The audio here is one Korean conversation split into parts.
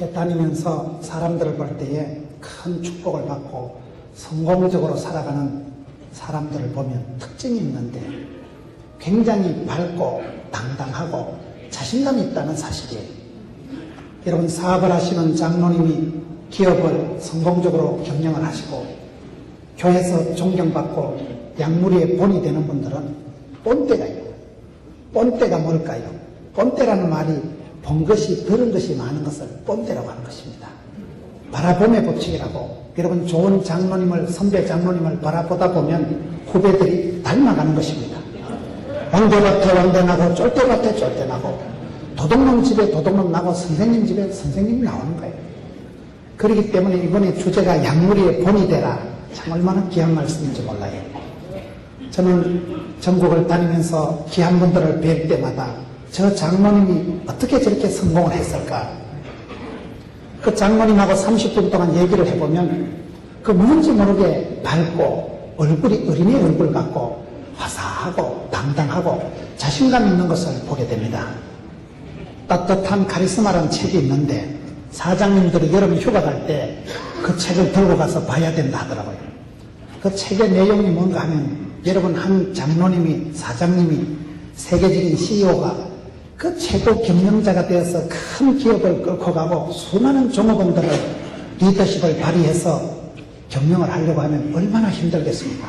이렇게 다니면서 사람들을 볼 때에 큰 축복을 받고 성공적으로 살아가는 사람들을 보면 특징이 있는데 굉장히 밝고 당당하고 자신감이 있다는 사실이에요. 여러분, 사업을 하시는 장로님이 기업을 성공적으로 경영을 하시고 교회에서 존경받고 약물이의 본이 되는 분들은 본때가 있고, 본때가 뭘까요? 본때라는 말이 본 것이 들은 것이 많은 것을 본때라고 하는 것입니다. 바라봄의 법칙이라고. 여러분, 좋은 장로님을, 선배 장로님을 바라보다 보면 후배들이 닮아가는 것입니다. 왕대밭에 왕대나고 쫄대밭에 쫄대나고 도둑놈 집에 도둑놈 나고 선생님 집에 선생님이 나오는 거예요. 그렇기 때문에 이번에 주제가 약물이의 본이 되라. 참 얼마나 귀한 말씀인지 몰라요. 저는 전국을 다니면서 귀한 분들을 뵐 때마다 저 장로님이 어떻게 저렇게 성공을 했을까? 그 장로님하고 30분 동안 얘기를 해보면 그 뭔지 모르게 밝고 얼굴이 어린이 얼굴 같고 화사하고 당당하고 자신감 있는 것을 보게 됩니다. 따뜻한 카리스마라는 책이 있는데 사장님들이 여름 휴가 갈 때 그 책을 들고 가서 봐야 된다 하더라고요. 그 책의 내용이 뭔가 하면 여러분, 한 장로님이, 사장님이, 세계적인 CEO가 그 최고 경영자가 되어서 큰 기업을 끌고 가고 수많은 종업원들을 리더십을 발휘해서 경영을 하려고 하면 얼마나 힘들겠습니까?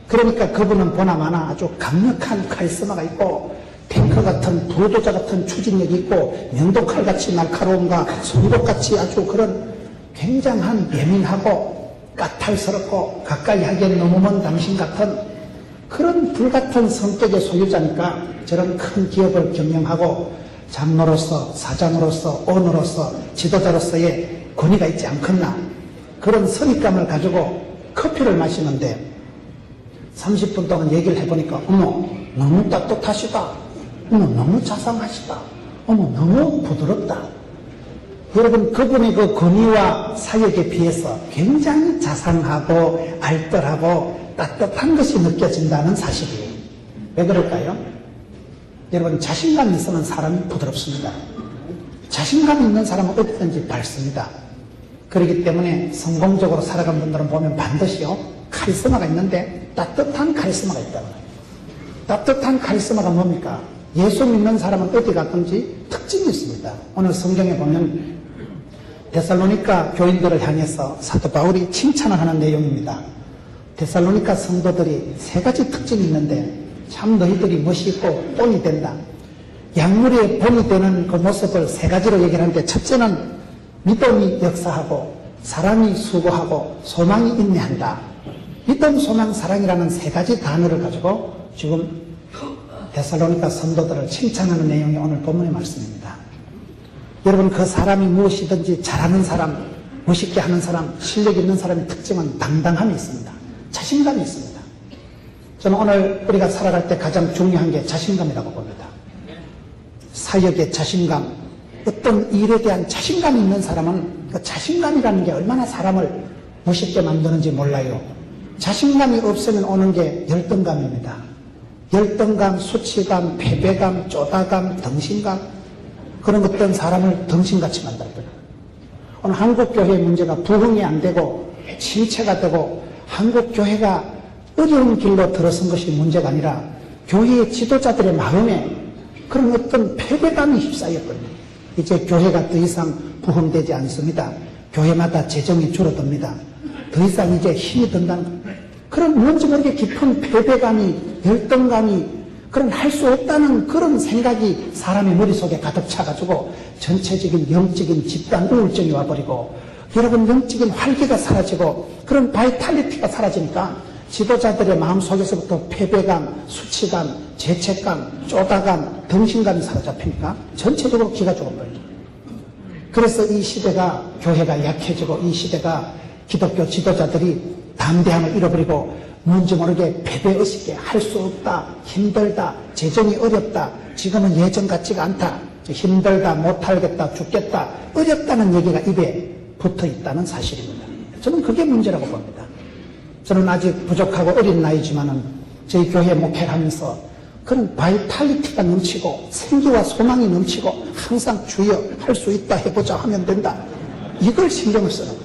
그러니까 그분은 보나마나 아주 강력한 카리스마가 있고 탱크 같은 부도자 같은 추진력이 있고 면도칼같이 날카로움과 손톱같이 아주 그런 굉장한 예민하고 까탈스럽고 가까이 하기엔 너무 먼 당신 같은 그런 불같은 성격의 소유자니까 저런 큰 기업을 경영하고 장로로서 사장으로서 언어로서 지도자로서의 권위가 있지 않겠나, 그런 선입감을 가지고 커피를 마시는데 30분 동안 얘기를 해보니까 어머 너무 따뜻하시다, 어머 너무 자상하시다, 어머 너무 부드럽다. 여러분, 그분의 그 권위와 사역에 비해서 굉장히 자상하고 알뜰하고 따뜻한 것이 느껴진다는 사실이에요. 왜 그럴까요? 여러분, 자신감이 있으면 사람이 부드럽습니다. 자신감이 있는 사람은 어디든지 밝습니다. 그렇기 때문에 성공적으로 살아간 분들은 보면 반드시요 카리스마가 있는데 따뜻한 카리스마가 있다는 거예요. 따뜻한 카리스마가 뭡니까? 예수 믿는 사람은 어디 갔든지 특징이 있습니다. 오늘 성경에 보면 데살로니가 교인들을 향해서 사도 바울이 칭찬을 하는 내용입니다. 데살로니가 성도들이 세 가지 특징이 있는데 참 너희들이 멋있고 본이 된다. 약물의 본이 되는 그 모습을 세 가지로 얘기를 하는데, 첫째는 믿음이 역사하고 사랑이 수고하고 소망이 인내한다. 믿음, 소망, 사랑이라는 세 가지 단어를 가지고 지금 데살로니가 성도들을 칭찬하는 내용이 오늘 본문의 말씀입니다. 여러분, 그 사람이 무엇이든지 잘하는 사람, 멋있게 하는 사람, 실력 있는 사람의 특징은 당당함이 있습니다. 자신감이 있습니다. 저는 오늘 우리가 살아갈 때 가장 중요한 게 자신감이라고 봅니다. 사역의 자신감, 어떤 일에 대한 자신감이 있는 사람은 그 자신감이라는 게 얼마나 사람을 멋있게 만드는지 몰라요. 자신감이 없으면 오는 게 열등감입니다. 열등감, 수치감, 패배감, 쪼다감, 덩신감, 그런 것들은 사람을 덩신같이 만들어요. 오늘 한국교회의 문제가 부흥이 안 되고 침체가 되고 한국교회가 어려운 길로 들어선 것이 문제가 아니라 교회의 지도자들의 마음에 그런 어떤 패배감이 휩싸였거든요. 이제 교회가 더 이상 부흥되지 않습니다. 교회마다 재정이 줄어듭니다. 더 이상 이제 힘이 든다는 그런 뭔지 모르게 깊은 패배감이, 열등감이, 그런 할 수 없다는 그런 생각이 사람의 머릿속에 가득 차가지고 전체적인 영적인 집단 우울증이 와버리고, 여러분, 영적인 활기가 사라지고 그런 바이탈리티가 사라지니까 지도자들의 마음속에서부터 패배감, 수치감, 죄책감, 쪼다감, 덩신감이 사로잡히니까 전체적으로 기가 죽어버려요. 그래서 이 시대가, 교회가 약해지고 이 시대가 기독교 지도자들이 담대함을 잃어버리고 뭔지 모르게 패배의식에 할 수 없다, 힘들다, 재정이 어렵다, 지금은 예전 같지가 않다, 힘들다, 못하겠다, 죽겠다, 어렵다는 얘기가 입에 붙어 있다는 사실입니다. 저는 그게 문제라고 봅니다. 저는 아직 부족하고 어린 나이지만은 저희 교회 목회를 하면서 그런 바이탈리티가 넘치고 생기와 소망이 넘치고 항상 주여 할 수 있다 해보자 하면 된다. 이걸 신경을 쓰는 거예요.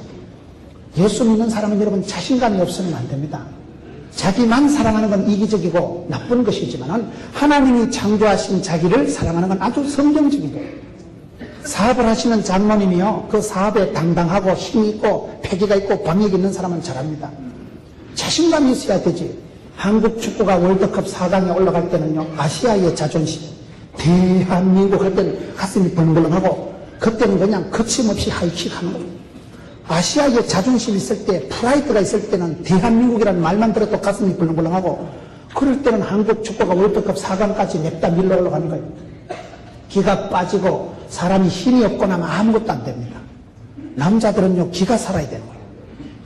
예수 믿는 사람은 여러분 자신감이 없으면 안 됩니다. 자기만 사랑하는 건 이기적이고 나쁜 것이지만 하나님이 창조하신 자기를 사랑하는 건 아주 성경적인 거예요. 사업을 하시는 장로님이요, 그 사업에 당당하고 힘이 있고 패기가 있고 방역이 있는 사람은 잘합니다. 자신감이 있어야 되지. 한국 축구가 월드컵 4강에 올라갈 때는요, 아시아의 자존심, 대한민국 할 때는 가슴이 벌렁벌렁하고 그때는 그냥 거침없이 하이킥 하는 거예요. 아시아의 자존심이 있을 때, 프라이드가 있을 때는 대한민국이라는 말만 들어도 가슴이 벌렁벌렁하고, 그럴 때는 한국 축구가 월드컵 4강까지 냅다 밀러 올라가는 거예요. 기가 빠지고 사람이 힘이 없고 나면 아무것도 안 됩니다. 남자들은요, 기가 살아야 되는 거예요.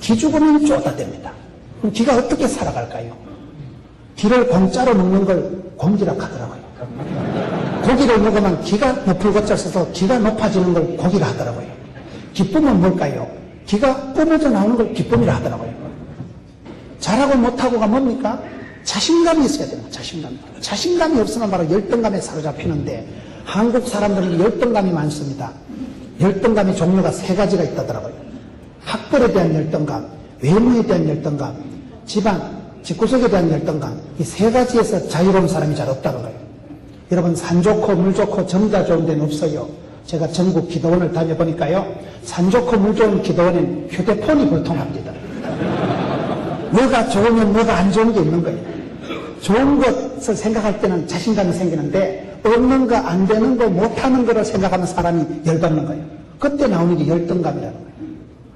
기 죽으면 쪼다 됩니다. 그럼 기가 어떻게 살아갈까요? 기를 공짜로 먹는 걸 공기라 하더라고요. 고기를 먹으면 기가 높을 것자 써서 기가 높아지는 걸 고기라 하더라고요. 기쁨은 뭘까요? 기가 뿜어져 나오는 걸 기쁨이라 하더라고요. 잘하고 못하고가 뭡니까? 자신감이 있어야 됩니다. 자신감이 없으면 바로 열등감에 사로잡히는데, 한국 사람들은 열등감이 많습니다. 열등감의 종류가 3가지가 있다더라고요. 학벌에 대한 열등감, 외모에 대한 열등감, 집안, 집구석에 대한 열등감, 이 3가지에서 자유로운 사람이 잘 없다는 거예요. 여러분, 산 좋고 물 좋고 정자 좋은 데는 없어요. 제가 전국 기도원을 다녀보니까요, 산 좋고 물 좋은 기도원엔 휴대폰이 불통합니다. 뭐가 좋으면 뭐가 안 좋은 게 있는 거예요. 좋은 것을 생각할 때는 자신감이 생기는데, 없는 거, 안 되는 거, 못하는 거를 생각하면 사람이 열받는 거예요. 그때 나오는 게 열등감이라는 거예요.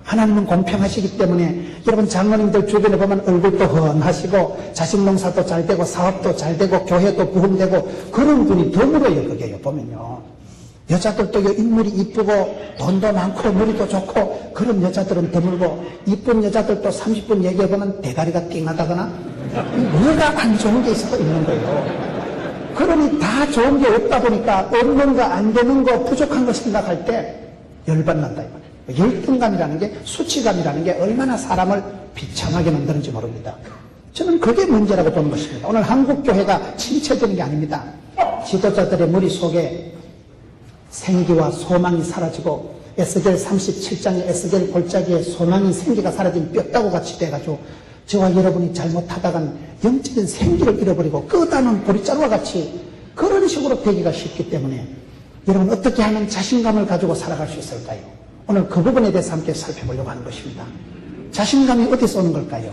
하나님은 공평하시기 때문에 여러분 장로님들 주변에 보면 얼굴도 헌하시고 자식 농사도 잘 되고 사업도 잘 되고 교회도 부흥되고 그런 분이 드물어요. 그게요 보면요. 여자들도 인물이 이쁘고 돈도 많고 머리도 좋고 그런 여자들은 드물고, 이쁜 여자들도 30분 얘기해보면 대가리가 띵하다거나 뭐가 안 좋은 게 있어도 있는 거예요. 그러니 다 좋은 게 없다 보니까 없는 거, 안 되는 거, 부족한 거 생각할 때 열받는다. 열등감이라는 게, 수치감이라는 게 얼마나 사람을 비참하게 만드는지 모릅니다. 저는 그게 문제라고 보는 것입니다. 오늘 한국교회가 침체되는 게 아닙니다. 지도자들의 머릿속에 생기와 소망이 사라지고, 에스겔 37장의 에스겔 골짜기에 소망이, 생기가 사라진 뼈다구 같이 돼가지고 저와 여러분이 잘못하다간 영적인 생기를 잃어버리고 끝없는 보리자루와 같이 그런 식으로 되기가 쉽기 때문에, 여러분 어떻게 하면 자신감을 가지고 살아갈 수 있을까요? 오늘 그 부분에 대해서 함께 살펴보려고 하는 것입니다. 자신감이 어디서 오는 걸까요?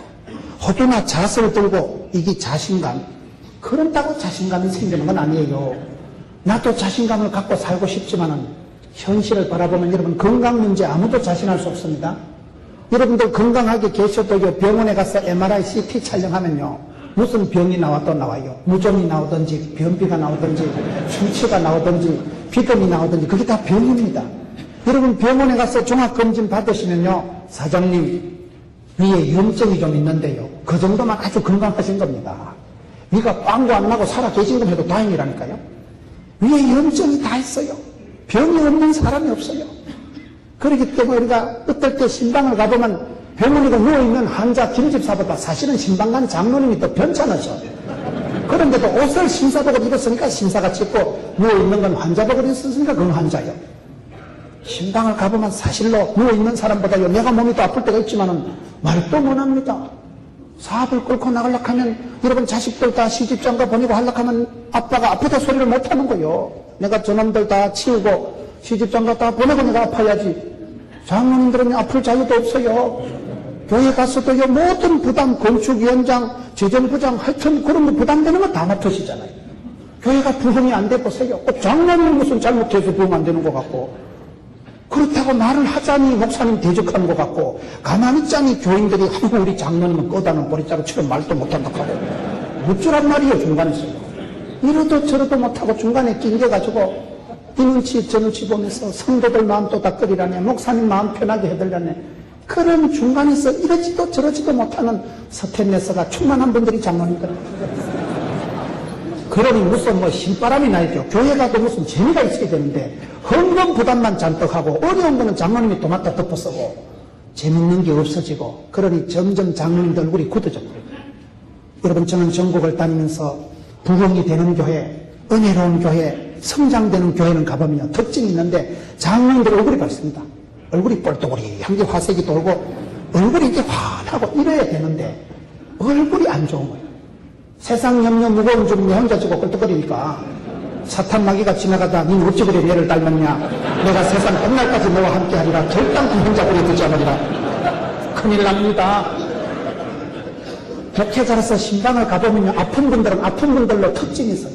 호두나 잣을 들고 이게 자신감, 그런다고 자신감이 생기는 건 아니에요. 나도 자신감을 갖고 살고 싶지만은 현실을 바라보면 여러분 건강 문제 아무도 자신할 수 없습니다. 여러분들 건강하게 계셔도 병원에 가서 MRI, CT 촬영하면요, 무슨 병이 나와도 나와요. 무좀이 나오든지 변비가 나오든지 충치가 나오든지 비듬이 나오든지 그게 다 병입니다. 여러분 병원에 가서 종합검진 받으시면요, 사장님 위에 염증이 좀 있는데요, 그 정도만 아주 건강하신 겁니다. 위가 빵도 안 나고 살아 계신 것 해도 다행이라니까요. 위에 염증이 다 있어요. 병이 없는 사람이 없어요. 그렇기 때문에 우리가 어떨 때 신방을 가보면 병원이가 누워있는 환자 김집사보다 사실은 신방 간 장로님이 더 편찮으셔. 그런데도 옷을 신사복을 입었으니까 신사같이 입고 누워있는 건 환자복을 입었으니까 그건 환자예요. 신방을 가보면 사실로 누워있는 사람보다요, 내가 몸이 더 아플 때가 있지만은 말도 못합니다. 사업을 끌고 나가려고 하면 여러분 자식들 다 시집장가 보내고 하려고 하면 아빠가 아프다 소리를 못하는 거예요. 내가 저놈들 다 치우고 시집장가 다 보내고 내가 아파야지. 장로님들은 아플 자유도 없어요. 교회 가서도요, 모든 부담, 건축위원장, 재정부장, 하여튼 그런 거 부담되는 거 다 맡으시잖아요. 교회가 부흥이 안 돼 보세요. 꼭 장로님 무슨 잘못해서 부흥 안 되는 것 같고, 그렇다고 말을 하자니 목사님 대적하는 것 같고, 가만히 있자니 교인들이 아이고 우리 장로님은 꺼다는 보리자루처럼 말도 못한다 하고 묻주란 말이에요. 중간에서요. 이러도 저러도 못하고 중간에 낑겨가지고 이 눈치 저 눈치 보면서 성도들 마음도 다 끓이라네, 목사님 마음 편하게 해달라네, 그런 중간에서 이러지도 저러지도 못하는 스탠레스가 충만한 분들이 장로님들은. 그러니 무슨 신바람이 나야죠. 교회 가도 무슨 재미가 있어야 되는데 헌금 부담만 잔뜩 하고 어려운 거는 장로님이 도맡아 덮어쓰고 재밌는 게 없어지고, 그러니 점점 장로님들 얼굴이 굳어져 버려요. 여러분 저는 전국을 다니면서 부흥이 되는 교회, 은혜로운 교회, 성장되는 교회는 가보면요, 특징이 있는데 장로님들 얼굴이 밝습니다. 얼굴이 뻘떡거리, 화색이 돌고 얼굴이 이렇게 환하고 이래야 되는데 얼굴이 안 좋은 거예요. 세상 염려 무거운 좀 내 혼자 지고 껄떡거리니까 사탄 마귀가 지나가다 니 어찌 그래 얘를 닮았냐, 내가 세상 끝날까지 너와 함께 하리라, 결단코 혼자 그래 두지 않으리라. 큰일 납니다. 목회자로서 신방을 가보면요, 아픈 분들은 아픈 분들로 특징이 있어요.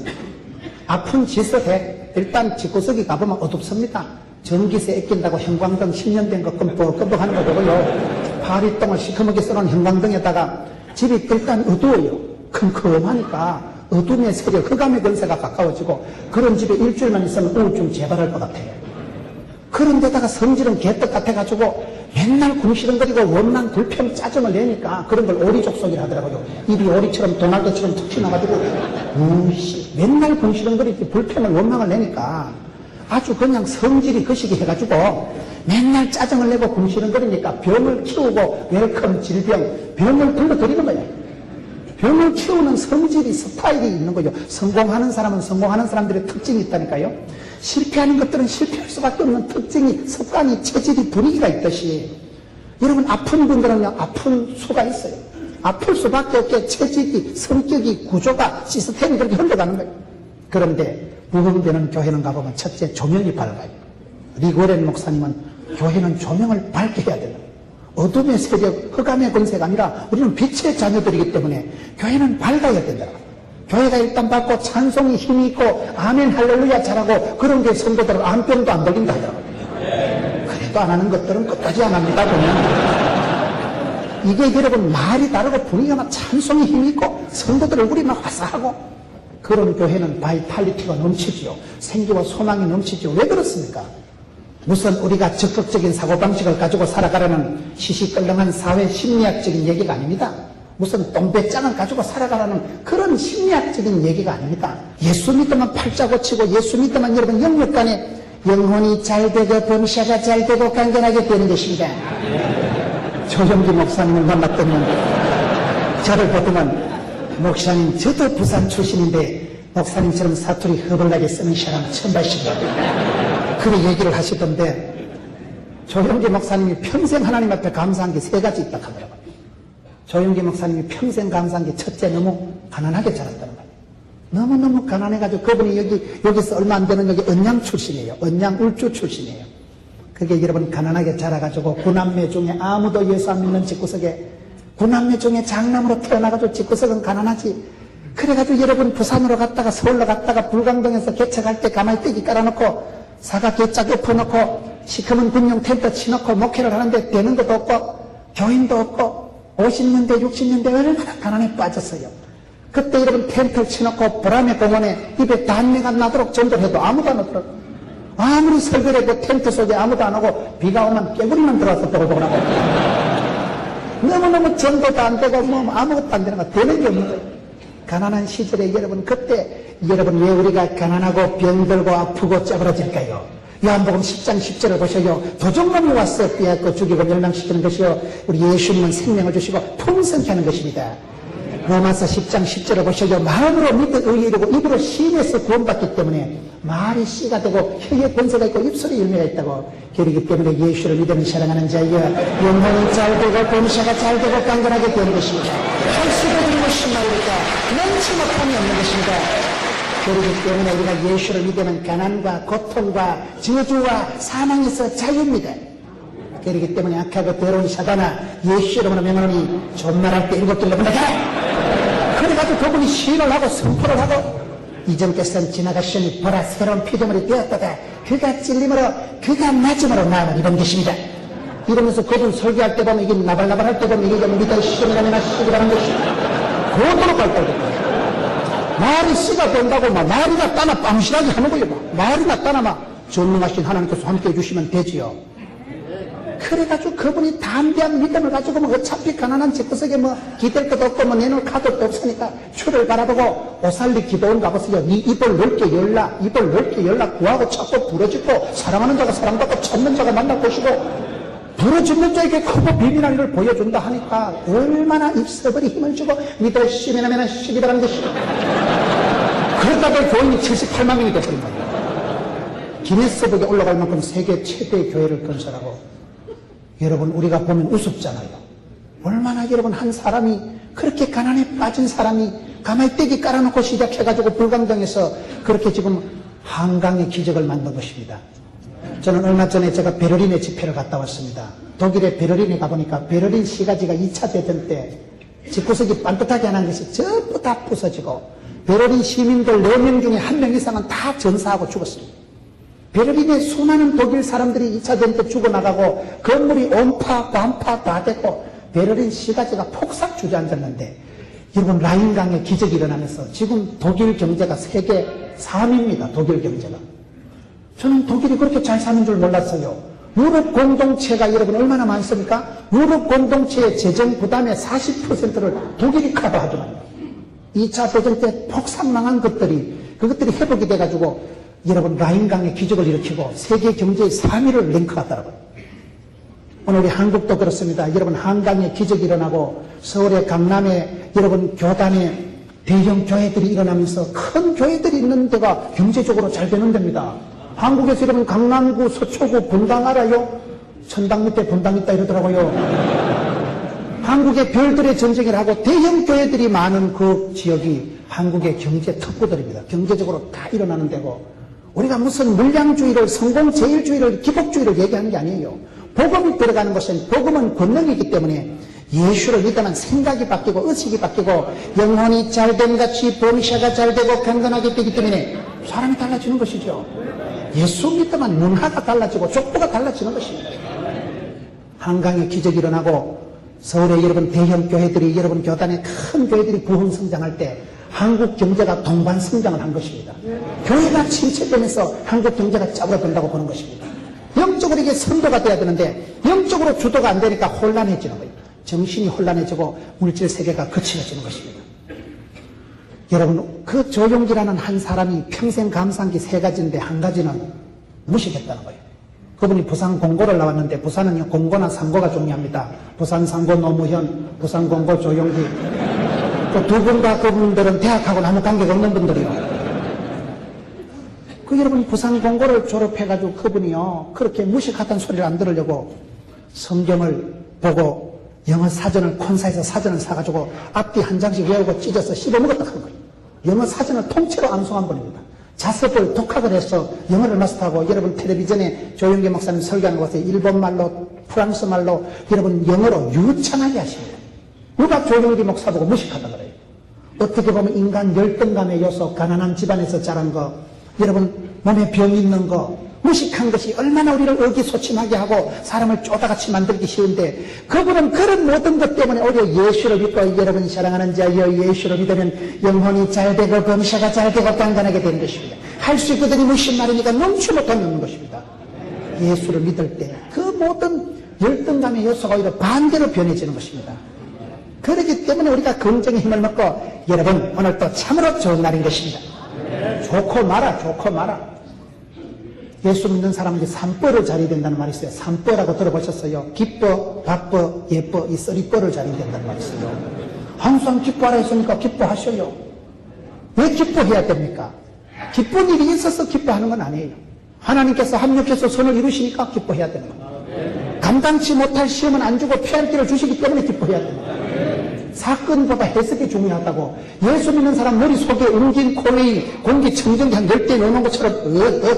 아픈 지석에 일단 집구석이 가보면 어둡습니다. 전기세 아낀다고 형광등 10년 된 거 끔뻑끔뻑 하는 거 보고요, 파리똥을 시커멓게 써놓은 형광등에다가 집이 일단 어두워요. 컴컴하니까 어둠의 세력, 흑암의 근세가 가까워지고 그런 집에 일주일만 있으면 우울증 재발할 것 같아요. 그런 데다가 성질은 개떡 같아가지고 맨날 궁시렁거리고 원망, 불평, 짜증을 내니까 그런 걸 오리족속이라 하더라고요. 입이 오리처럼 도날드처럼 툭 튀어나가지고 맨날 궁시렁거리고 불평을 원망을 내니까 아주 그냥 성질이 거시기 해가지고 맨날 짜증을 내고 궁시렁거리니까 병을 키우고 웰컴 질병, 병을 불러들이는 거예요. 병을 키우는 성질이, 스타일이 있는 거죠. 성공하는 사람은 성공하는 사람들의 특징이 있다니까요. 실패하는 것들은 실패할 수밖에 없는 특징이, 습관이, 체질이, 분위기가 있듯이 여러분 아픈 분들은요, 아픈 수가 있어요. 아플 수밖에 없게 체질이, 성격이, 구조가, 시스템이 그렇게 흘러가는 거예요. 그런데 부흥되는 교회는 가보면 첫째 조명이 밝아요. 리고렌 목사님은 교회는 조명을 밝게 해야 된다. 어둠의 세력, 흑암의 권세가 아니라 우리는 빛의 자녀들이기 때문에 교회는 밝아야 된다. 교회가 일단 밝고 찬송이 힘이 있고 아멘 할렐루야 잘하고 그런 게 성도들은 암병도 안 걸린다 하더라고요. 그래도 안 하는 것들은 끝까지 안 합니다 보면. 이게 여러분 말이 다르고 분위기가 막 찬송이 힘이 있고 성도들 얼굴이 막 화사하고 그런 교회는 바이탈리티가 넘치지요. 생기와 소망이 넘치지요. 왜 그렇습니까? 무슨 우리가 적극적인 사고방식을 가지고 살아가라는 시시껄렁한 사회 심리학적인 얘기가 아닙니다. 무슨 똥배짱을 가지고 살아가라는 그런 심리학적인 얘기가 아닙니다. 예수 믿으면 팔자 고치고 예수 믿으면 여러분 영육간에 영혼이 잘 되고 범샤가 잘 되고 강건하게 되는 것입니다. 조영기 목사님을 만났더니 저를 보더만 목사님 저도 부산 출신인데 목사님처럼 사투리 허벌나게 쓰는 사람 처음 봤습니다. 그런 얘기를 하시던데 조영기 목사님이 평생 하나님 앞에 감사한 게 3가지 있다 하더라고요. 조영기 목사님이 평생 감사한 게 첫째 너무 가난하게 자랐다는 거예요. 너무너무 가난해가지고 그분이 여기서 얼마 안 되는 여기 언양 출신이에요. 언양 울주 출신이에요. 그게 여러분 가난하게 자라가지고 9남매 중에 아무도 예수 안 믿는 집구석에 9남매 중에 장남으로 태어나가지고 집구석은 가난하지. 그래가지고 여러분 부산으로 갔다가 서울로 갔다가 불광동에서 개척할 때 가만히 떼기 깔아놓고 사과 개짝 엎어놓고 시커먼 군용 텐트 치놓고 목회를 하는데 되는 것도 없고 교인도 없고 50년대 60년대 얼마나 가난에 빠졌어요. 그때 여러분 텐트를 치놓고 보라매 공원에 입에 단내가 나도록 전도해도 아무도 안 오더라고요. 아무리 설교를 해도 텐트 속에 아무도 안 오고 비가 오면 깨구리만 들어와서 보글보글하고 너무너무 전도도 안 되고 뭐 아무것도 안 되는 거 되는 게 없는 거예요. 가난한 시절에 여러분 그때 여러분 왜 우리가 가난하고 병들고 아프고 쪄버려질까요? 요한복음 10장 10절을 보셔요. 도적놈이 와서 빼앗고 죽이고 멸망시키는 것이요 우리 예수님은 생명을 주시고 풍성케 하는 것입니다. 로마서 10장 10절을 보셔요. 마음으로 믿어 의에 이르고 입으로 시인해서 구원받기 때문에 말이 씨가 되고 혀에 권세가 있고 입술에 열매가 있다고. 그렇기 때문에 예수를 믿으면 사랑하는 자여 영혼이 잘 되고 범사가 잘 되고 강건하게 되는 것입니다. 할 수도 없는 것이 말이니까 넘치 못함이 없는 것입니다. 그렇기 때문에 우리가 예수를 믿으면 가난과 고통과 저주와 사망에서 자유입니다. 그렇기 때문에 악하고 더러운 사단아 예수 이름으로 명하노니 존말할 때 7길로 나가라. 그래가지고 그분이 시인을 하고 선포를 하고 이전께서는 지나가시니 보라 새로운 피조물이 되었다다. 그가 찔림으로 그가 맞음으로 나음을 입은 것입니다. 이러면서 그분 설교할 때 보면 이게 나발나발할 때 보면 이게 믿어 시험이라면 시기라는 것이 그것으로 갈 거거든요. 말이 씨가 된다고 막 말이나 따나 빵실하게 하는 거예요. 막 말이나 따나 막 전능하신 하나님께서 함께 해주시면 되지요. 그래가지고 그분이 담대한 믿음을 가지고 뭐 어차피 가난한 집구석에 뭐 기댈 것도 없고 뭐 내놓을 카드도 없으니까 주를 바라보고 오살리 기도원 가보세요. 네 입을 넓게 열라, 입을 넓게 열라. 구하고 찾고 부러지고 사랑하는 자가 사랑받고 찾는 자가 만날 것이고 부러지는 자에게 크고 비밀한 일을 보여준다 하니까 얼마나 입서버리 힘을 주고 믿으시면 시기라는 것이 그러다가 교인이 78만 명이 되버린 거예요. 기네스북에 올라갈 만큼 세계 최대의 교회를 건설하고, 여러분 우리가 보면 우습잖아요. 얼마나 여러분 한 사람이, 그렇게 가난에 빠진 사람이 가마에 떼기 깔아놓고 시작해가지고 불광동에서 그렇게 지금 한강의 기적을 만든 것입니다. 저는 얼마 전에 제가 베를린에 집회를 갔다 왔습니다. 독일의 베를린에 가보니까 베를린 시가지가 2차 대전 때 집구석이 반듯하게 하는 것이 전부 다 부서지고, 베를린 시민들 4명 중에 1명 이상은 다 전사하고 죽었습니다. 베를린에 수많은 독일 사람들이 2차 대전 때 죽어나가고 건물이 온파 반파 다 됐고 베를린 시가지가 폭삭 주저앉았는데, 여러분 라인강의 기적이 일어나면서 지금 독일 경제가 세계 3위입니다. 독일 경제가. 저는 독일이 그렇게 잘 사는 줄 몰랐어요. 유럽 공동체가 여러분 얼마나 많습니까? 유럽 공동체의 재정 부담의 40%를 독일이 커버하더만요. 2차 대전 때 폭삭 망한 그것들이 회복이 돼가지고 여러분 라인강의 기적을 일으키고 세계 경제의 3위를 랭크하더라고요. 오늘 우리 한국도 그렇습니다. 여러분 한강의 기적이 일어나고 서울의 강남에 여러분 교단에 대형 교회들이 일어나면서 큰 교회들이 있는 데가 경제적으로 잘 되는 데입니다. 한국에서 여러분 강남구, 서초구, 분당 알아요? 천당 밑에 분당 있다 이러더라고요. 한국의 별들의 전쟁이라고 대형 교회들이 많은 그 지역이 한국의 경제 특구들입니다. 경제적으로 다 일어나는 데고, 우리가 무슨 물량주의를, 성공제일주의를, 기복주의를 얘기하는 게 아니에요. 복음이 들어가는 것은, 복음은 권능이기 때문에 예수를 믿으면 생각이 바뀌고 의식이 바뀌고 영혼이 잘된 같이 범샤가 잘되고 경건하게 되기 때문에 사람이 달라지는 것이죠. 예수 믿으면 문화가 달라지고 족보가 달라지는 것입니다. 한강의 기적이 일어나고 서울에 여러분 대형 교회들이, 여러분 교단의 큰 교회들이 부흥 성장할 때 한국 경제가 동반 성장을 한 것입니다. 교회가 침체되면서 한국 경제가 짜부러든다고 보는 것입니다. 영적으로 이게 선도가 돼야 되는데 영적으로 주도가 안 되니까 혼란해지는 거예요. 정신이 혼란해지고 물질 세계가 거칠어지는 것입니다. 여러분 그 조용기라는 한 사람이 평생 감사한 게 3가지인데 한 가지는 무식했다는 거예요. 그분이 부산 공고를 나왔는데, 부산은 공고나 상고가 중요합니다. 부산 상고 노무현, 부산 공고 조용기. 그 두 분과 그분들은 대학하고는 아무 관계가 없는 분들이요. 여러분 부산 공고를 졸업해가지고 그분이요 그렇게 무식하다는 소리를 안 들으려고 성경을 보고 영어 사전을 콘사에서 사전을 사가지고 앞뒤 한 장씩 외우고 찢어서 씹어먹었다 하는 거예요. 영어 사전을 통째로 암송한 분입니다. 자습을 독학을 해서 영어를 마스터하고, 여러분 텔레비전에 조영기 목사님 설교하는 것에 일본말로 프랑스말로 여러분 영어로 유창하게 하십니다. 누가 조영기 목사 보고 무식하다 그래요. 어떻게 보면 인간 열등감의 요소, 가난한 집안에서 자란 거, 여러분 몸에 병 있는 거, 무식한 것이 얼마나 우리를 의기소침하게 하고 사람을 쪼다같이 만들기 쉬운데, 그분은 그런 모든 것 때문에 오히려 예수를 믿고, 여러분이 사랑하는 자여 예수를 믿으면 영혼이 잘되고 범사가 잘되고 강건하게 되는 것입니다. 할 수 있거든요. 무슨 말이니까 넘치 못하면 없는 것입니다. 예수를 믿을 때 그 모든 열등감의 요소가 오히려 반대로 변해지는 것입니다. 그렇기 때문에 우리가 긍정의 힘을 먹고, 여러분 오늘 또 참으로 좋은 날인 것입니다. 좋고 말아. 예수 믿는 사람은 이제 3뻘을 자리 된다는 말이 있어요. 3뻘이라고 들어보셨어요? 기뻐, 바빠, 예뻐, 이 3뻘을 자리 된다는 말이 있어요. 항상 기뻐하라 했으니까 기뻐하셔요. 왜 기뻐해야 됩니까? 기쁜 일이 있어서 기뻐하는 건 아니에요. 하나님께서 합력해서 선을 이루시니까 기뻐해야 되는 겁니다. 감당치 못할 시험은 안 주고 피할 길을 주시기 때문에 기뻐해야 됩니다. 사건보다 해석이 중요하다고. 예수 믿는 사람 머릿속에 웅긴 콜레인, 공기청정기 한 10개 넣어놓은 것처럼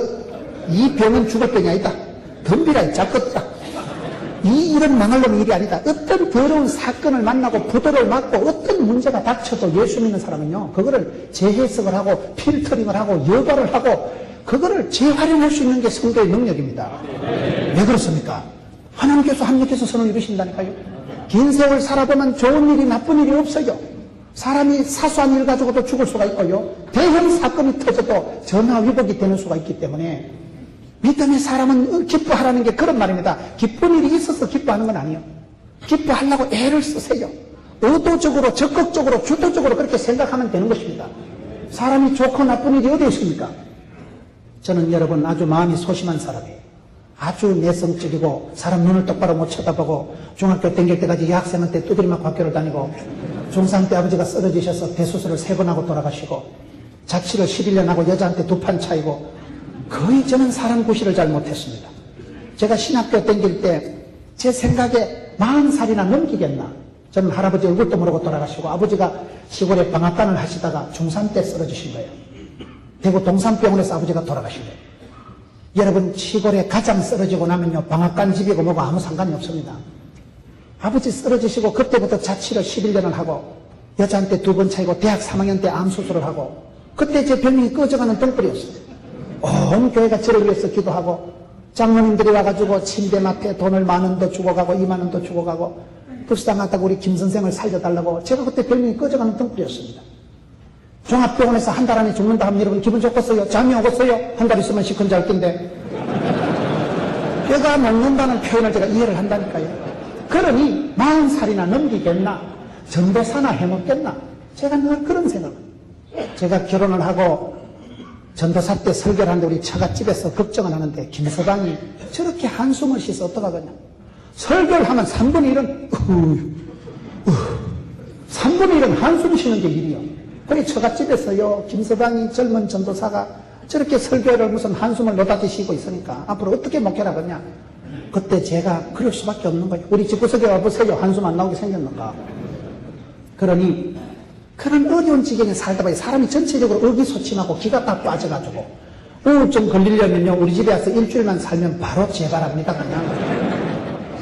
이 병은 죽을 병이 아니다. 덤비라 잡겠다. 이런 망할 놈의 일이 아니다. 어떤 더러운 사건을 만나고 부도를 맞고 어떤 문제가 닥쳐도 예수 믿는 사람은요, 그거를 재해석을 하고 필터링을 하고 여과를 하고 그거를 재활용할 수 있는 게 성도의 능력입니다. 왜 그렇습니까? 하나님께서 합력해서 선을 이루신다니까요. 긴 세월 살아보면 좋은 일이 나쁜 일이 없어요. 사람이 사소한 일 가지고도 죽을 수가 있고요, 대형 사건이 터져도 전화위복이 되는 수가 있기 때문에 믿음의 사람은 기뻐하라는 게 그런 말입니다. 기쁜 일이 있어서 기뻐하는 건 아니에요. 기뻐하려고 애를 쓰세요. 의도적으로, 적극적으로, 주도적으로 그렇게 생각하면 되는 것입니다. 사람이 좋고 나쁜 일이 어디 있습니까? 저는 여러분 아주 마음이 소심한 사람이에요. 아주 내성적이고 사람 눈을 똑바로 못 쳐다보고 중학교 땡길 때까지 여학생한테 두드려 맞고 학교를 다니고, 중3 때 아버지가 쓰러지셔서 대수술을 3번 하고 돌아가시고, 자취를 11년 하고 여자한테 2판 차이고, 거의 저는 사람 구실을 잘 못했습니다. 제가 신학교 다닐 때 제 생각에 40살이나 넘기겠나. 저는 할아버지 얼굴도 모르고 돌아가시고 아버지가 시골에 방앗간을 하시다가 중3 때 쓰러지신 거예요. 대구 동산병원에서 아버지가 돌아가신 거예요. 여러분, 시골에 가장 쓰러지고 나면요, 방앗간 집이고 뭐고 아무 상관이 없습니다. 아버지 쓰러지시고 그때부터 자취를 11년을 하고 여자한테 2번 차이고 대학 3학년 때 암수술을 하고 그때 제 병명이 꺼져가는 등불이었어요. 온 교회가 저를 위해서 기도하고 장로님들이 와가지고 침대맡에 돈을 10,000원 더 주고 가고 20,000원 더 주고 가고 불쌍하다고 우리 김 선생을 살려달라고. 제가 그때 병명이 꺼져가는 등불이었습니다. 종합병원에서 한 달 안에 죽는다 하면 여러분 기분 좋겠어요? 잠이 오겠어요? 한 달 있으면 시큰잘 텐데. 뼈가 먹는다는 표현을 제가 이해를 한다니까요. 그러니 40살이나 넘기겠나? 전도사나 해먹겠나? 제가 늘 그런 생각을. 제가 결혼을 하고 전도사 때 설교를 하는데 우리 처갓집에서 걱정을 하는데 김서방이 저렇게 한숨을 쉬서 어떡하겠냐. 설교를 하면 3분의 1은 3분의 1은 한숨 쉬는 게 일이요. 그래 처갓집에서요, 김서방이 젊은 전도사가 저렇게 설교를 무슨 한숨을 노다지 쉬고 있으니까 앞으로 어떻게 목회하겠냐. 그때 제가 그럴 수밖에 없는 거예요. 우리 집구석에 와보세요. 한숨 안 나오게 생겼는가. 그러니 그런 어려운 지경에 살다 보니 사람이 전체적으로 의기소침하고 기가 딱 빠져가지고 우울증 걸리려면요, 우리 집에 와서 일주일만 살면 바로 재발합니다. 그냥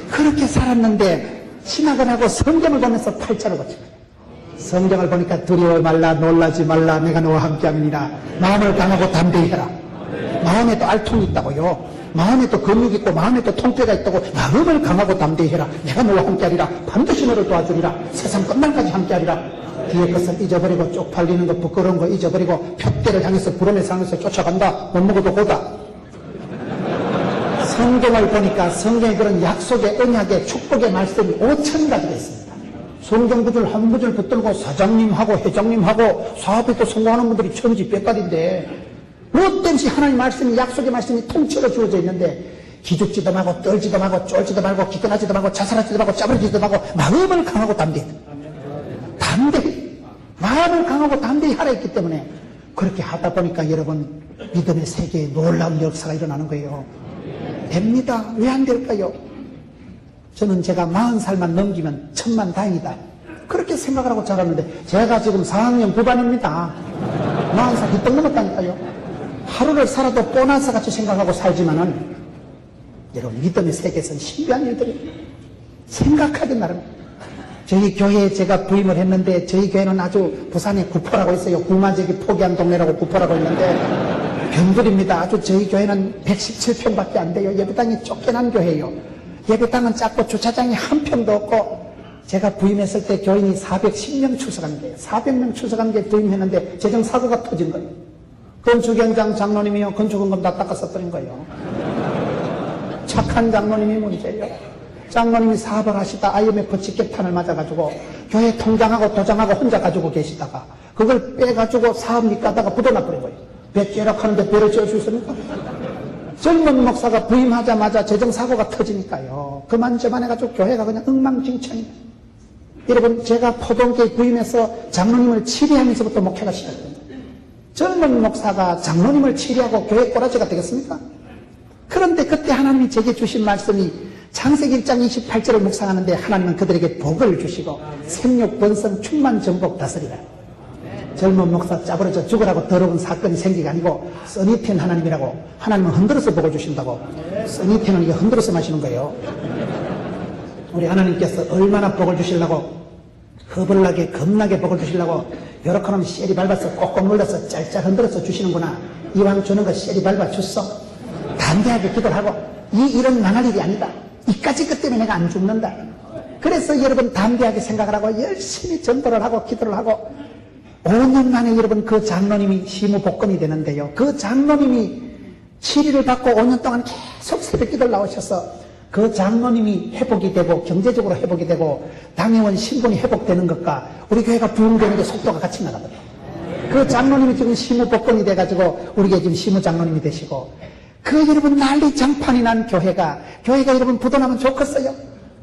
그렇게 살았는데 신학을 하고 성경을 보면서 팔자를 고친 거예요. 성경을 보니까 두려워 말라, 놀라지 말라, 내가 너와 함께함이니라. 마음을 강하고 담대히 해라. 마음에도 알통이 있다고요. 마음에도 근육이 있고 마음에도 통뼈가 있다고. 마음을 강하고 담대히 해라. 내가 너와 함께하리라. 반드시 너를 도와주리라. 세상 끝날까지 함께하리라. 뒤에 것을 잊어버리고 쪽팔리는 거, 부끄러운 거 잊어버리고 푯대를 향해서 부름에서 향해서 쫓아간다. 못 먹어도 고다. 성경을 보니까 성경에 그런 약속의 언약의 축복의 말씀이 5,000가지가 있습니다. 성경 구절 한 구절 붙들고 사장님하고 회장님하고 사업에 또 성공하는 분들이 천지 빽깔인데 무엇 때문에 하나님 말씀이, 약속의 말씀이 통째로 주어져 있는데 기죽지도 말고 떨지도 말고 쫄지도 말고 기권하지도 말고 자살하지도 말고 짜부러지지도 말고 마음을 강하고 담대히 마음을 강하고 담대히 하라 했기 때문에 그렇게 하다 보니까 여러분 믿음의 세계에 놀라운 역사가 일어나는 거예요. 됩니다. 왜 안 될까요? 저는 제가 40살만 넘기면 천만다행이다 그렇게 생각을 하고 자랐는데 제가 지금 4학년 9반입니다. 40살 휘떡 넘었다니까요. 하루를 살아도 보너스 같이 생각하고 살지만은 여러분 믿음의 세계에서는 신비한 일들이 생각하기 나름입니다. 저희 교회에 제가 부임을 했는데 저희 교회는 아주 부산에 구포라고 있어요. 구마제기 포기한 동네라고 구포라고 있는데 병들입니다. 아주 저희 교회는 117평밖에 안 돼요. 예배당이 쫓겨난 교회예요. 예배당은 작고 주차장이 한 평도 없고 제가 부임했을 때 교인이 410명 출석한 거예요. 400명 출석한 게 부임했는데 재정사고가 터진 거예요. 건축현장 장로님이요. 건축원금 다 닦아서 버린 거예요. 착한 장로님이 문제예요. 장로님이 사업을 하시다 IMF 직격탄을 맞아가지고 교회 통장하고 도장하고 혼자 가지고 계시다가 그걸 빼가지고 사업 밑가다가 묻어놔버린 거예요. 배 째락하는데 배를 지을 수 있습니까? 젊은 목사가 부임하자마자 재정사고가 터지니까요. 그만저만 해가지고 교회가 그냥 엉망진창이에요. 여러분 제가 포동교회 부임해서 장로님을 치리하면서부터 목회가 시작됩니다. 젊은 목사가 장로님을 치리하고 교회 꼬라지가 되겠습니까? 그런데 그때 하나님이 제게 주신 말씀이 창세기 1장 28절을 묵상하는데 하나님은 그들에게 복을 주시고 생육 번성 충만 전복 다스리라. 젊은 목사 짜부러져 죽으라고 더러운 사건이 생기가 아니고 써니텐 하나님이라고. 하나님은 흔들어서 복을 주신다고. 써니텐은 이게 흔들어서 마시는 거예요. 우리 하나님께서 얼마나 복을 주시려고 허벌나게 겁나게 복을 주시려고 요렇게 하면 쉐리 밟아서 꼭꼭 눌러서 짤짤 흔들어서 주시는구나. 이왕 주는 거 쉐리 밟아 줬어. 담대하게 기도를 하고 이 일은 망할 일이 아니다. 이까지 것 때문에 내가 안 죽는다. 그래서 여러분 담대하게 생각을 하고 열심히 전도를 하고 기도를 하고 5년 만에 여러분 그 장로님이 시무복권이 되는데요. 그 장로님이 치리를 받고 5년 동안 계속 새벽기도를 나오셔서 그 장로님이 회복이 되고 경제적으로 회복이 되고 당회원 신분이 회복되는 것과 우리 교회가 부흥되는 게 속도가 같이 나가거든요. 그 장로님이 지금 시무복권이 돼가지고 우리 교회 지금 시무장로님이 되시고 그 여러분 난리 장판이 난 교회가 여러분 부도나면 좋겠어요?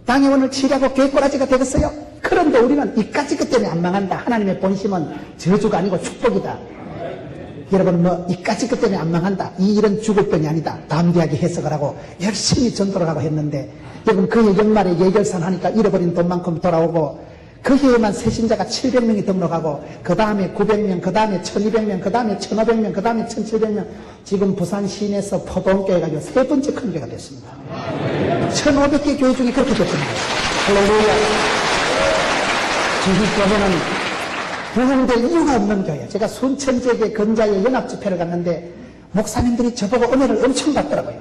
당회원을 치료하고 교회 꼬라지가 되겠어요? 그런데 우리는 이까지 것 때문에 안 망한다. 하나님의 본심은 저주가 아니고 축복이다. 여러분 이까지 것 때문에 안 망한다. 이 일은 죽을 병이 아니다. 담대하게 해석을 하고 열심히 전도를 하고 했는데 여러분 그해 연말에 예결산 하니까 잃어버린 돈만큼 돌아오고 그 해에만 새신자가 700명이 등록하고 그 다음에 900명, 그 다음에 1200명, 그 다음에 1500명, 그 다음에 1700명 지금 부산 시내에서 포동교회가 가지고 세 번째 큰 교회가 됐습니다. 1500개 교회 중에 그렇게 됐습니다. 할렐루야. 저희 교회는 부흥될 이유가 없는 교회. 제가 순천지역의 근자의 연합집회를 갔는데 목사님들이 저보고 은혜를 엄청 받더라고요.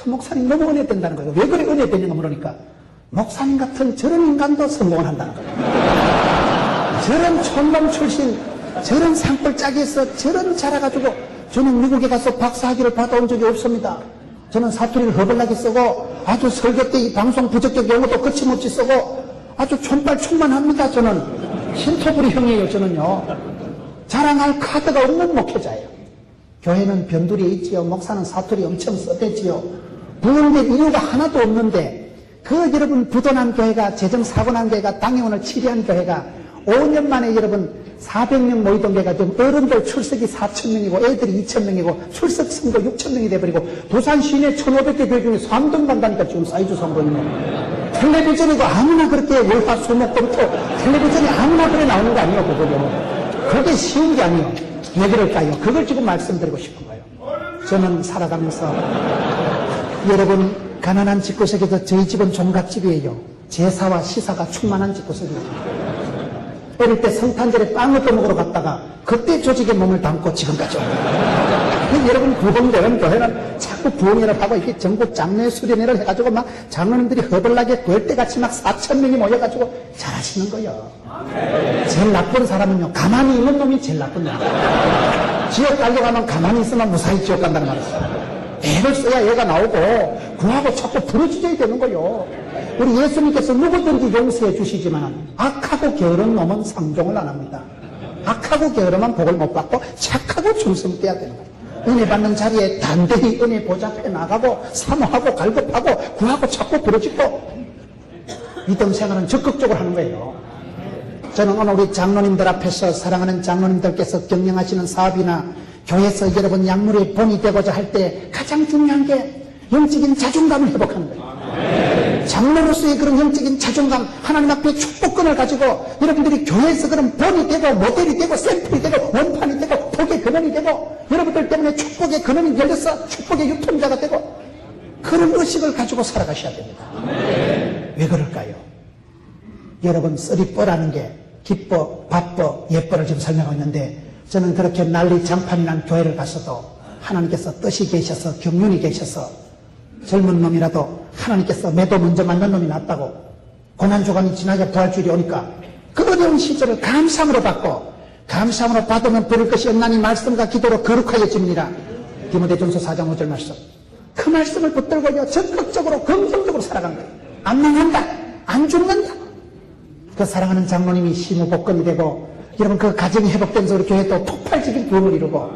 목사님 너무 은혜 된다는 거예요. 왜 그래 은혜 되는가 물으니까 목사님 같은 저런 인간도 성공을 한다는 거예요. 저런 촌놈 출신, 저런 산골짜기에서 저런 자라가지고 저는 미국에 가서 박사학위를 받아온 적이 없습니다. 저는 사투리를 허벌나게 쓰고 아주 설교 때 이 방송 부적격 용어도 거침없이 쓰고 아주 촌발 충만합니다. 저는 신토부리 형이에요. 저는요. 자랑할 카드가 없는 목회자예요. 교회는 변두리에 있지요. 목사는 사투리 엄청 써대지요. 부흥될 이유가 하나도 없는데 그 여러분 부도난 교회가 재정사고 난 교회가 당회원을 치리한 교회가 5년 만에 여러분 400명 모이던 교회가 지금 어른들 출석이 4,000명이고 애들이 2,000명이고 출석 성도 6,000명이 돼버리고 부산 시내 1,500개 교회 중에 3등 간다니까 지금 사이즈 성도는 텔레비전이고 아무나 그렇게 월화수목금토 텔레비전이 아무나 그래 나오는 거 아니에요. 그거요. 그게 쉬운 게 아니에요. 왜 그럴까요? 그걸 지금 말씀드리고 싶은 거예요. 저는 살아가면서 여러분 가난한 집구석에서 저희 집은 종갓집이에요. 제사와 시사가 충만한 집구석이에요. 어릴 때 성탄절에 빵을 떠먹으러 갔다가 그때 조직에 몸을 담고 지금까지 옵니다. 여러분 부흥되는 교회는 자꾸 부흥회를 하고 이게 전국 장로회 수련회를 해가지고 막 장로님들이 허벌나게 돌대같이 막 4,000명이 모여가지고 잘하시는 거예요. 제일 나쁜 사람은요 가만히 있는 놈이 제일 나쁜 놈이에요. 지옥 가려고 하면 가만히 있으면 무사히 지옥 간다는 말이에요. 애를 써야 애가 나오고 구하고 자꾸 부르짖어야 되는 거요. 우리 예수님께서 누구든지 용서해 주시지만 악하고 게으른 놈은 상종을 안 합니다. 악하고 게으르면 복을 못 받고 착하고 충성돼야 되는 거예요. 은혜 받는 자리에 단대히 은혜 보잡해 나가고 사모하고 갈급하고 구하고 자꾸 부르짖고 믿음 생활은 적극적으로 하는 거예요. 저는 오늘 우리 장로님들 앞에서 사랑하는 장로님들께서 경영하시는 사업이나 교회에서 여러분 약물의 본이 되고자 할 때 가장 중요한 게 영적인 자존감을 회복하는 거예요. 장로로서의 그런 영적인 자존감, 하나님 앞에 축복권을 가지고 여러분들이 교회에서 그런 본이 되고 모델이 되고 샘플이 되고 원판이 되고 복의 근원이 되고 여러분들 때문에 축복의 근원이 열려서 축복의 유통자가 되고 그런 의식을 가지고 살아가셔야 됩니다. 왜 그럴까요? 여러분 쓰리뻐라는 게 기뻐, 바뻐, 예뻐를 지금 설명하고 있는데 저는 그렇게 난리 장판이 난 교회를 가서도 하나님께서 뜻이 계셔서 경륜이 계셔서 젊은 놈이라도 하나님께서 매도 먼저 만난 놈이 낫다고 고난조간이 지나게 부활 줄이 오니까 그 어려운 시절을 감사함으로 받고 감사함으로 받으면 부를 것이 없나니 말씀과 기도로 거룩하여집니다. 디모데전서 4장 5절 말씀. 그 말씀을 붙들고요 적극적으로 긍정적으로 살아간 거예요. 안 망한다. 안 죽는다. 그 사랑하는 장로님이 시무복권이 되고 여러분 그 가정이 회복되면서 우리 교회 또 폭발적인 부흥을 이루고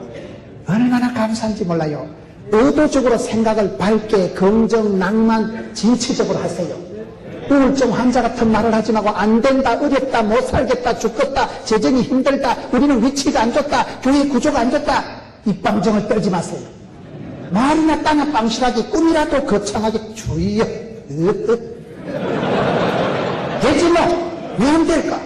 얼마나 감사한지 몰라요. 의도적으로 생각을 밝게 긍정, 낭만, 진취적으로 하세요. 우울증 환자 같은 말을 하지 말고 안 된다, 어렵다, 못 살겠다, 죽겠다, 재정이 힘들다, 우리는 위치가 안 좋다, 교회 구조가 안 좋다. 이 빵정을 떨지 마세요. 말이나 땅나 빵실하게 꿈이라도 거창하게 주의여. 되지 뭐. 왜 안 될까?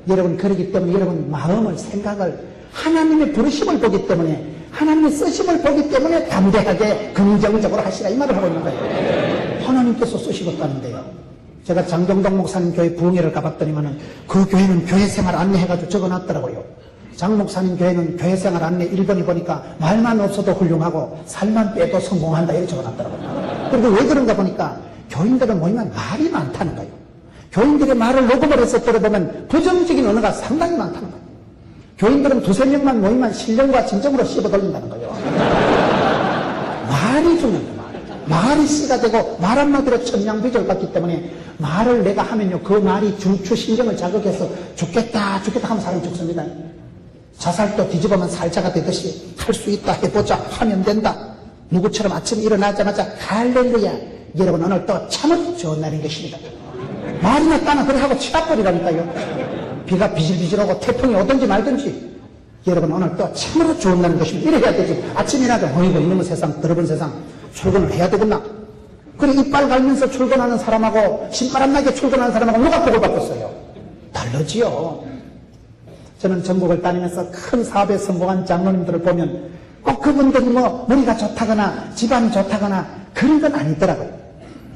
여러분 그러기 때문에 여러분 마음을 생각을 하나님의 부르심을 보기 때문에 하나님의 쓰심을 보기 때문에 담대하게 긍정적으로 하시라 이 말을 하고 있는 거예요. 하나님께서 쓰시겠다는데요. 제가 장경동 목사님 교회 부흥회를 가봤더니만은 그 교회는 교회생활 안내해가지고 적어놨더라고요. 장 목사님 교회는 교회생활 안내 1번이 보니까 말만 없어도 훌륭하고 살만 빼도 성공한다 이렇게 적어놨더라고요. 그리고 왜 그런가 보니까 교인들은 모이면 말이 많다는 거예요. 교인들의 말을 녹음을 해서 들어보면 부정적인 언어가 상당히 많다는 거예요. 교인들은 두세 명만 모이면 신령과 진정으로 씹어돌린다는 거예요. 말이 중요한 거예요. 말이 씨가 되고 말 한마디로 천냥비절 같기 때문에 말을 내가 하면요 그 말이 중추신경을 자극해서 죽겠다 하면 사람이 죽습니다. 자살도 뒤집으면 살자가 되듯이 할 수 있다 해보자 하면 된다. 누구처럼 아침에 일어나자마자 할렐루야 여러분 오늘 또 참으로 좋은 날인 것입니다. 말이나 따나 그래 하고 치아버리라니까요. 비가 비질비질하고 태풍이 오든지 말든지 여러분 오늘 또 참으로 좋은 날인 것입니다. 이래 해야 되지. 아침이라도 어이구 이놈의 세상 더러운 세상 출근을 해야 되겠나. 그래 이빨 갈면서 출근하는 사람하고 신발 안 나게 출근하는 사람하고 누가 복을 받겠어요? 다르지요. 저는 전국을 다니면서 큰 사업에 성공한 장로님들을 보면 꼭 그분들이 뭐 머리가 좋다거나 집안이 좋다거나 그런 건 아니더라고요.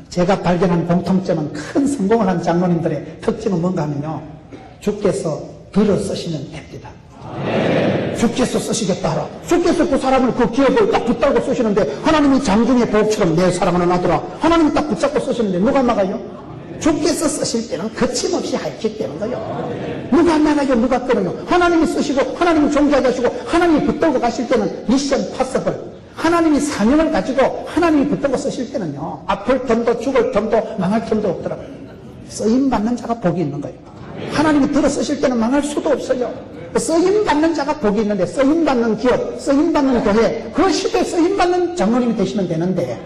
제가 발견한 공통점은 큰 성공을 한 장로님들의 특징은 뭔가 하면요. 주께서 들어 쓰시면 됩니다. 주께서 쓰시겠다 하라. 주께서 그 사람을 그 기업을 딱 붙들고 쓰시는데 하나님이 장중의 보복처럼 내 사랑하는 아들아 하나님이 딱 붙잡고 쓰시는데 누가 막아요? 주께서 쓰실 때는 거침없이 하얗게 되는 거예요. 누가 막아요? 누가 끊어요? 하나님이 쓰시고 하나님이 존귀하게 하시고 하나님이 붙들고 가실 때는 미션 파서블. 하나님이 사명을 가지고 하나님이 붙들고 쓰실 때는요. 아플 틈도 죽을 틈도 망할 틈도 없더라고요. 쓰임받는 자가 복이 있는 거예요. 하나님이 들어 쓰실 때는 망할 수도 없어요. 쓰임받는 자가 복이 있는데 쓰임받는 기업, 쓰임받는 교회, 그 시대에 쓰임받는 장로님이 되시면 되는데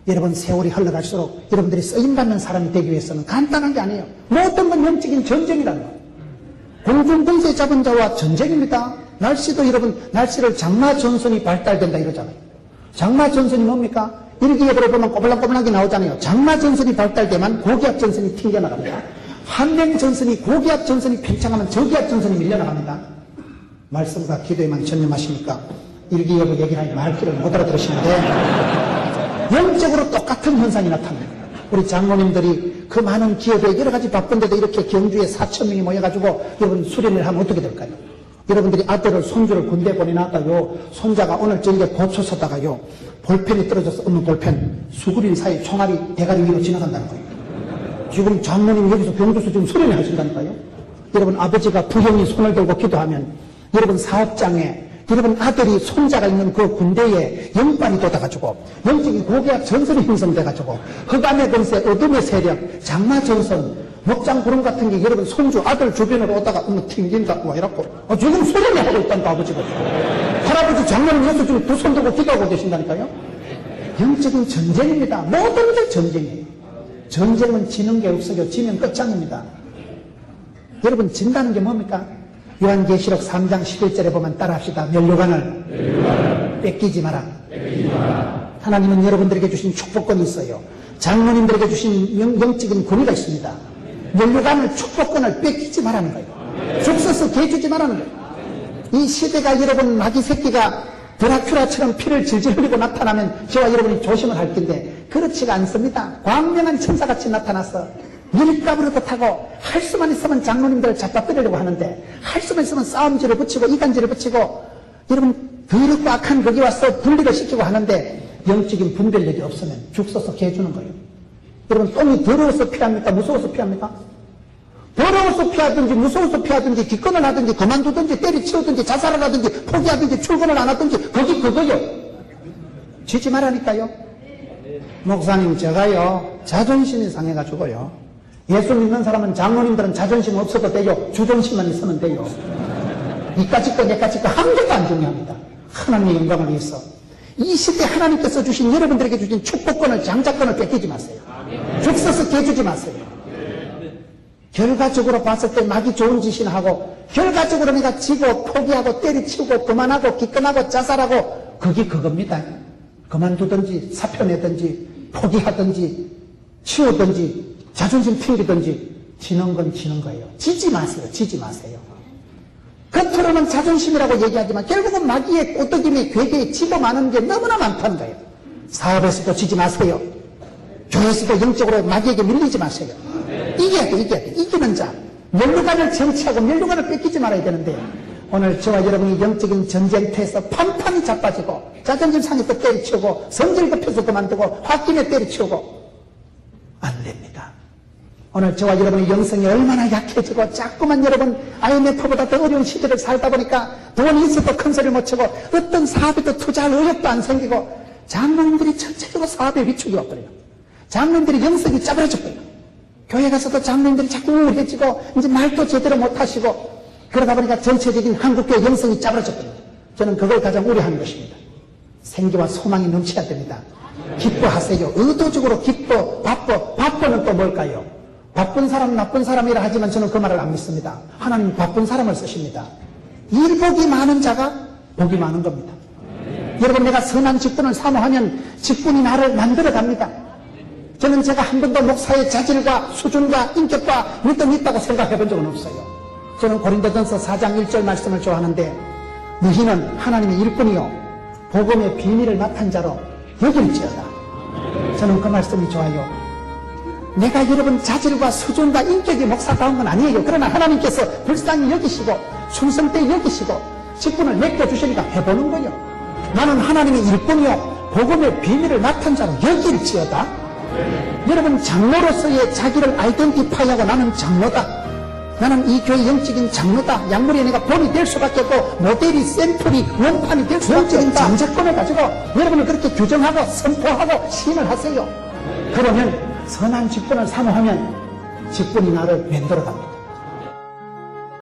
여러분 세월이 흘러갈수록 여러분들이 쓰임받는 사람이 되기 위해서는 간단한 게 아니에요. 모든 건 영적인 전쟁이라는 거예요. 공중권세 잡은 자와 전쟁입니다. 날씨도 여러분 날씨를 장마전선이 발달된다 이러잖아요. 장마전선이 뭡니까? 일기예보를 보면 꼬불랑꼬불랑하게 나오잖아요. 장마전선이 발달되면 고기압전선이 튕겨나갑니다. 한랭전선이 고기압전선이 팽창하면 저기압전선이 밀려나갑니다. 말씀과 기도에만 전념하시니까 일기예보 얘기를 하니 말귀를 못 알아들으시는데 영적으로 똑같은 현상이 나타납니다. 우리 장로님들이 그 많은 기업에 여러 가지 바쁜데도 이렇게 경주에 4,000명이 모여가지고 여러분 수련을 하면 어떻게 될까요? 여러분들이 아들을 손주를 군대에 보내놨다요. 손자가 오늘 저녁에 고쳐 서다가요. 볼펜이 떨어져서 없는 볼펜 수그린 사이 총알이 대가리 위로 지나간다는 거예요. 지금 장로님이 여기서 병주서 지금 수련을 하신다니까요. 여러분 아버지가 부형이 손을 들고 기도하면 여러분 사업장에 여러분 아들이 손자가 있는 그 군대에 영빨이 돋아가지고 영적인 고개와 전선이 형성돼가지고 흑암의 권세, 어둠의 세력, 장마전선, 목장구름 같은 게 여러분 손주 아들 주변으로 오다가 튕긴다 뭐 이렇고 지금 수련을 하고 있다니까 아버지가. 할아버지 장로님 여기서 지금 두 손 들고 기도하고 계신다니까요. 영적인 전쟁입니다. 모든 게 전쟁이에요. 전쟁은 지는 게 없어요. 지면 끝장입니다. 여러분 진다는 게 뭡니까? 요한계시록 3장 11절에 보면 따라합시다. 면류관을 뺏기지 마라. 하나님은 여러분들에게 주신 축복권이 있어요. 장로님들에게 주신 영적인 권위가 있습니다. 면류관을 축복권을 뺏기지 말라는 거예요. 죽서서 개주지 말라는 거예요. 이 시대가 여러분 마귀 새끼가 드라큘라처럼 피를 질질 흘리고 나타나면 저와 여러분이 조심을 할 텐데 그렇지가 않습니다. 광명한 천사같이 나타나서 밀가부르도 타고 할 수만 있으면 장로님들을 잡아뜨리려고 하는데 할 수만 있으면 싸움질을 붙이고 이간질을 붙이고 여러분 더럽고 악한 거기 와서 분리를 시키고 하는데 영적인 분별력이 없으면 죽서서 개주는 거예요. 여러분 똥이 더러워서 피합니까? 무서워서 피합니까? 더러워서 피하든지 무서워서 피하든지 기권을 하든지 그만두든지 때리치우든지 자살을 하든지 포기하든지 출근을 안 하든지 거기 그거요. 지지 말라니까요. 목사님 제가요 자존심이 상해가지고요. 예수 믿는 사람은 장로님들은 자존심 없어도 돼요. 주존심만 있으면 돼요. 이까짓 거 내까짓 거 한 개도 안 중요합니다. 하나님의 영광을 위해서 이 시대 하나님께서 주신 여러분들에게 주신 축복권을 장자권을 뺏기지 마세요. 죽서서 개주지 마세요. 결과적으로 봤을 때 마귀 좋은 짓이나 하고 결과적으로 내가 지고 포기하고 때리치우고 그만하고 기권하고 자살하고 그게 그겁니다. 그만두든지 사표내든지 포기하든지 치우든지 자존심 튕기든지 지는 건 지는 거예요. 지지 마세요. 지지 마세요. 겉으로는 자존심이라고 얘기하지만 결국은 마귀의 꼬드김에 괴계에 집어마는 게 너무나 많다는 거예요. 사업에서도 지지 마세요. 교회에서도 영적으로 마귀에게 밀리지 마세요. 이겨야 돼, 이겨야 돼. 이기는 자. 면류관을 정치하고 면류관을 뺏기지 말아야 되는데 오늘 저와 여러분이 영적인 전쟁터에서 판판이 자빠지고 자존심 상해서 때리치우고 성질 급해서 그만두고 홧김에 때리치우고 안 됩니다. 오늘 저와 여러분의 영성이 얼마나 약해지고 자꾸만 여러분 IMF보다 더 어려운 시대를 살다 보니까 돈이 있어도 큰 소리 못 치고 어떤 사업에도 투자할 의욕도 안 생기고 장로님들이 전체적으로 사업에 위축이 와버려요. 장로님들이 영성이 짜부러져버려요. 교회 가서도 장로님들이 자꾸 우울해지고 이제 말도 제대로 못하시고 그러다 보니까 전체적인 한국교회 영성이 짜부러졌거든요. 저는 그걸 가장 우려하는 것입니다. 생기와 소망이 넘쳐야 됩니다. 기뻐하세요. 의도적으로 기뻐, 바쁘는 또 뭘까요? 바쁜 사람, 나쁜 사람이라 하지만 저는 그 말을 안 믿습니다. 하나님 바쁜 사람을 쓰십니다. 일복이 많은 자가 복이 많은 겁니다. 여러분, 내가 선한 직분을 사모하면 직분이 나를 만들어갑니다. 저는 제가 한 번도 목사의 자질과 수준과 인격과 믿음이 있다고 생각해 본 적은 없어요. 저는 고린도전서 4장 1절 말씀을 좋아하는데, 너희는 하나님의 일꾼이요 복음의 비밀을 맡은 자로 여길지어다. 저는 그 말씀이 좋아요. 내가 여러분 자질과 수준과 인격이 목사다운 건 아니에요. 그러나 하나님께서 불쌍히 여기시고 충성되게 여기시고 직분을 맡겨주시니까 해보는 거예요. 나는 하나님의 일꾼이요 복음의 비밀을 맡은 자로 여길지어다. 여러분, 장로로서의 자기를 아이덴티파이하고 나는 장로다, 나는 이 교회 영적인 장로다, 약물에 내가 본이 될 수밖에 없고 모델이, 샘플이, 원판이 될 수밖에 없다, 장제권을 가지고 여러분을 그렇게 규정하고 선포하고 시인을 하세요. 그러면 선한 직분을 사모하면 직분이 나를 만들어갑니다.